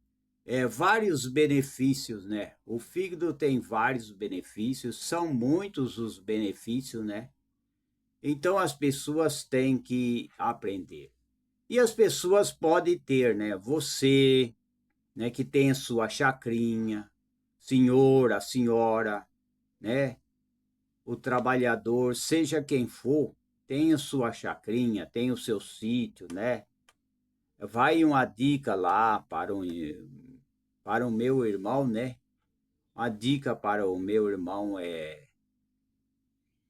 vários benefícios, né? O fígado tem vários benefícios, são muitos os benefícios, né? Então as pessoas têm que aprender. E as pessoas podem ter, né? Você, né, que tem a sua chacrinha, senhor, a senhora, né? O trabalhador, seja quem for, tem a sua chacrinha, tem o seu sítio, né? Vai uma dica lá para o meu irmão, né? A dica para o meu irmão é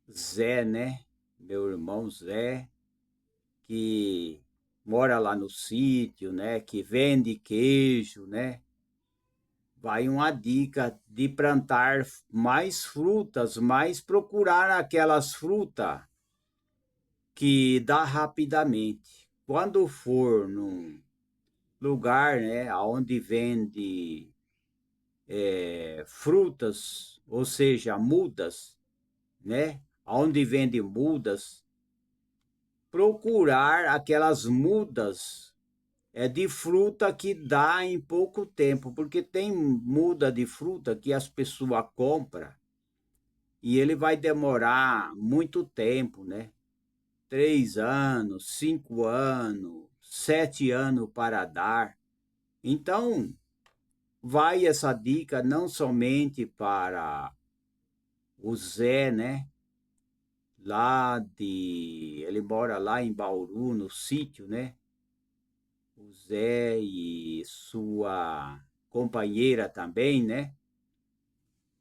Zé, né? Meu irmão Zé, que mora lá no sítio, né? Que vende queijo, né? Vai uma dica de plantar mais frutas, mas procurar aquelas frutas que dá rapidamente. Quando for num lugar, né, onde vende frutas, ou seja, mudas, né, onde vende mudas, procurar aquelas mudas de fruta que dá em pouco tempo, porque tem muda de fruta que as pessoas compram e ele vai demorar muito tempo, né? 3 anos, 5 anos, 7 anos para dar. Então, vai essa dica não somente para o Zé, né? Ele mora lá em Bauru, no sítio, né? O Zé e sua companheira também, né?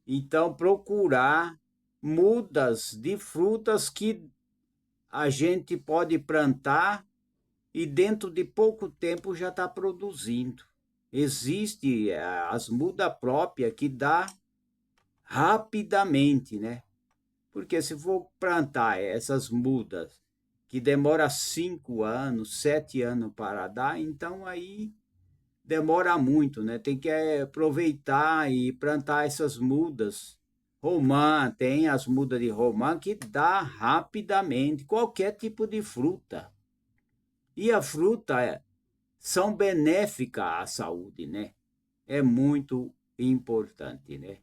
Então, procurar mudas de frutas que a gente pode plantar e dentro de pouco tempo já está produzindo. Existe as mudas próprias que dá rapidamente, né? Porque se for plantar essas mudas que demora 5 anos, 7 anos para dar, então aí demora muito, né? Tem que aproveitar e plantar essas mudas. Romã, tem as mudas de romã que dá rapidamente qualquer tipo de fruta. E a fruta são benéficas à saúde, né? É muito importante, né?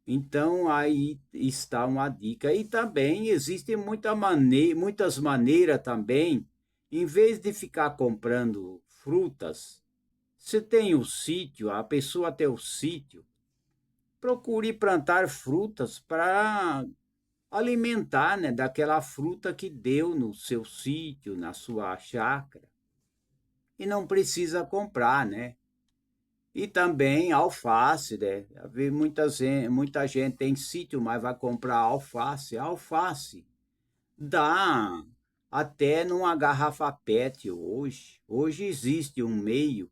Então, aí está uma dica. E também existem muitas maneiras também, em vez de ficar comprando frutas, se tem o sítio, a pessoa tem o sítio, procure plantar frutas para alimentar, né, daquela fruta que deu no seu sítio, na sua chácara. E não precisa comprar, né? E também alface, né? Muita gente tem sítio, mas vai comprar alface. Alface dá até numa garrafa PET hoje. Hoje existe um meio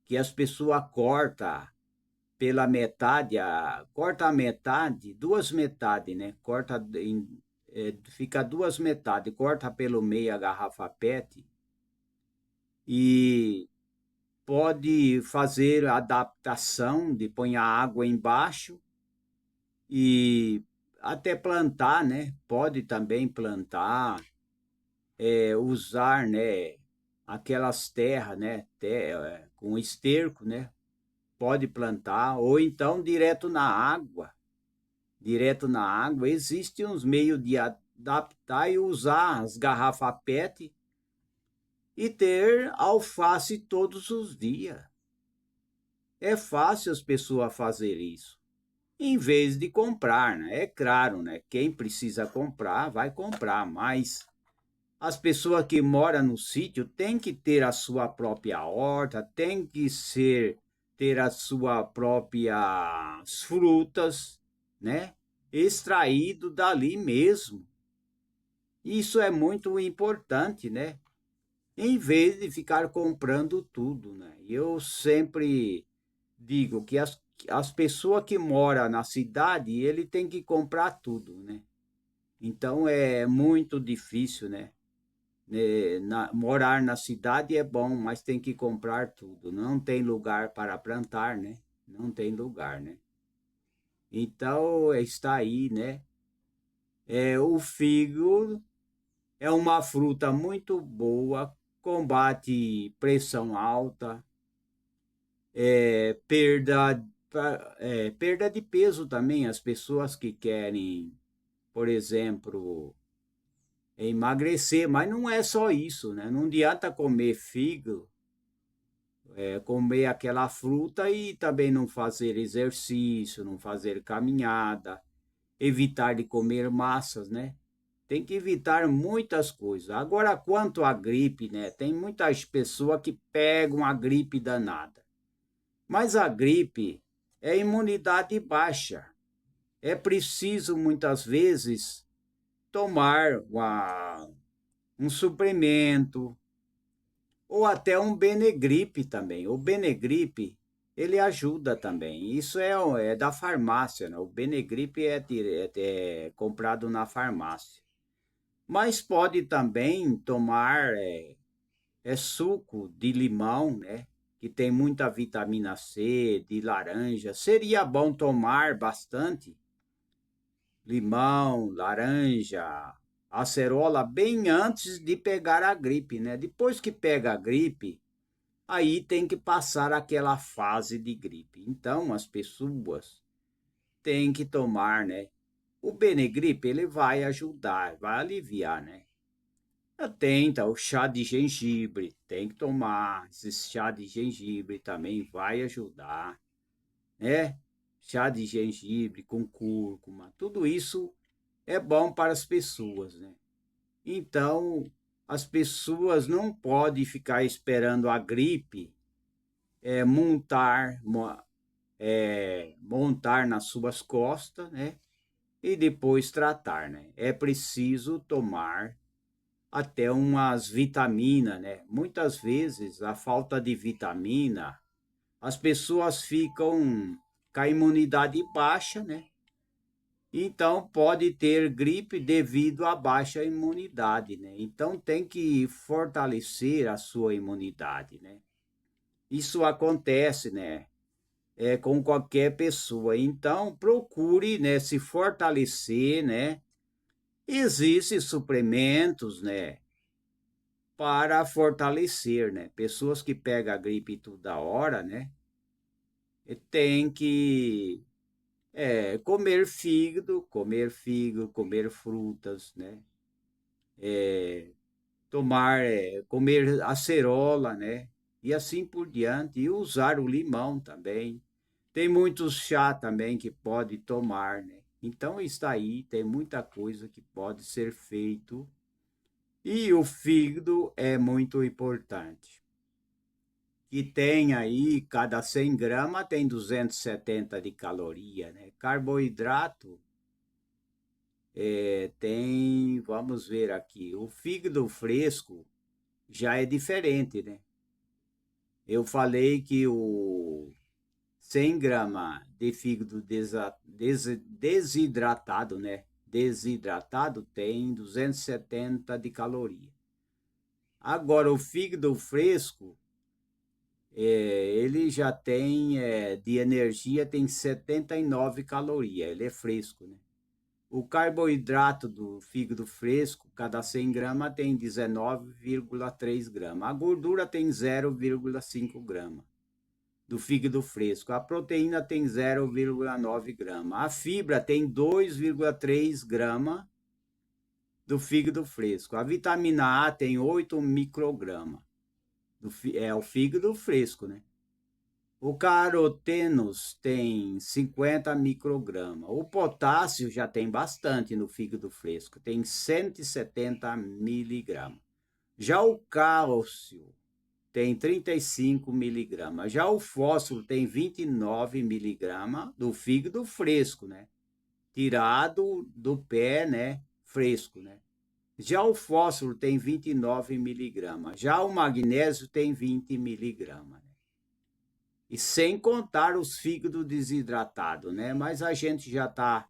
que as pessoas cortam pela metade, corta a metade, duas metades, né? Fica duas metades, corta pelo meio a garrafa PET e pode fazer a adaptação de pôr a água embaixo e até plantar, né? Pode também plantar, usar, né? Aquelas terras, né? Com esterco, né? Pode plantar, ou então direto na água. Direto na água. Existem uns meios de adaptar e usar as garrafas PET e ter alface todos os dias. É fácil as pessoas fazer isso. Em vez de comprar, né? É claro, né? Quem precisa comprar, vai comprar, mas as pessoas que moram no sítio têm que ter a sua própria horta, têm que ter as suas próprias frutas, né? Extraído dali mesmo. Isso é muito importante, né? Em vez de ficar comprando tudo, né? Eu sempre digo que as pessoas que moram na cidade, ele tem que comprar tudo, né? Então é muito difícil, né? Morar na cidade é bom, mas tem que comprar tudo. Não tem lugar para plantar, né? Não tem lugar, né? Então está aí, né? O figo é uma fruta muito boa, combate pressão alta, perda de peso também. As pessoas que querem, por exemplo, emagrecer, mas não é só isso, né? Não adianta comer figo comer aquela fruta e também não fazer exercício, não fazer caminhada, evitar de comer massas, né? Tem que evitar muitas coisas. Agora, quanto à gripe, né? Tem muitas pessoas que pegam a gripe danada. Mas a gripe é imunidade baixa. É preciso, muitas vezes, tomar um suplemento ou até um Benegripe também. O Benegripe, ele ajuda também. Isso é da farmácia, né? O Benegripe é comprado na farmácia. Mas pode também tomar suco de limão, né? Que tem muita vitamina C, de laranja. Seria bom tomar bastante limão, laranja, acerola bem antes de pegar a gripe, né? Depois que pega a gripe, aí tem que passar aquela fase de gripe. Então, as pessoas têm que tomar, né? O Benegripe, ele vai ajudar, vai aliviar, né? Tenta o chá de gengibre, tem que tomar. Esse chá de gengibre também vai ajudar, né? Chá de gengibre com cúrcuma, tudo isso é bom para as pessoas, né? Então, as pessoas não podem ficar esperando a gripe montar nas suas costas, né? E depois tratar, né? É preciso tomar até umas vitaminas, né? Muitas vezes a falta de vitamina, as pessoas ficam com a imunidade baixa, né? Então pode ter gripe devido à baixa imunidade, né? Então tem que fortalecer a sua imunidade, né? Isso acontece, né? Com qualquer pessoa. Então procure, né, se fortalecer, né? Existem suplementos, né, para fortalecer, né? Pessoas que pegam a gripe toda hora, né? Tem que comer frutas, né? Comer acerola, né? E assim por diante. E usar o limão também. Tem muitos chá também que pode tomar, né? Então está aí, tem muita coisa que pode ser feito. E o fígado é muito importante. Que tem aí, cada 100 gramas tem 270 de caloria, né? Carboidrato tem, vamos ver aqui, o fígado fresco já é diferente, né? Eu falei que o 100 gramas de fígado desidratado, né? Desidratado tem 270 de caloria. Agora, o fígado fresco, ele já tem, de energia, tem 79 calorias. Ele é fresco, né? O carboidrato do fígado fresco, cada 100 gramas tem 19,3 gramas. A gordura tem 0,5 gramas do fígado fresco. A proteína tem 0,9 gramas. A fibra tem 2,3 gramas do fígado fresco. A vitamina A tem 8 microgramas. É o fígado fresco, né? O carotenos tem 50 microgramas. O potássio já tem bastante no fígado fresco, tem 170 miligramas. Já o cálcio tem 35 miligramas. Já o fósforo tem 29 miligramas do fígado fresco, né? Tirado do pé, né? Fresco, né? Já o fósforo tem 29 miligramas. Já o magnésio tem 20 miligramas. E sem contar os fígados desidratados, né? Mas a gente já está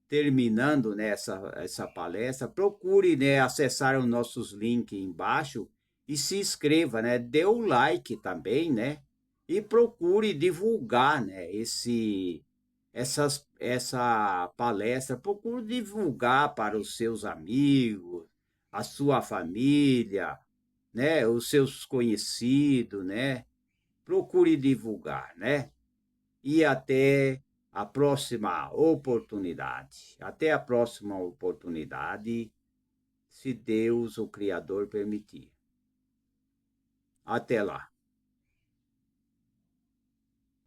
terminando, né, essa palestra. Procure, né, acessar os nossos links embaixo e se inscreva, né? Dê o like também, né? E procure divulgar, né, essa palestra. Procure divulgar para os seus amigos, a sua família, né? Os seus conhecidos, né? Procure divulgar, né? E até a próxima oportunidade. Até a próxima oportunidade, se Deus, o Criador, permitir. Até lá.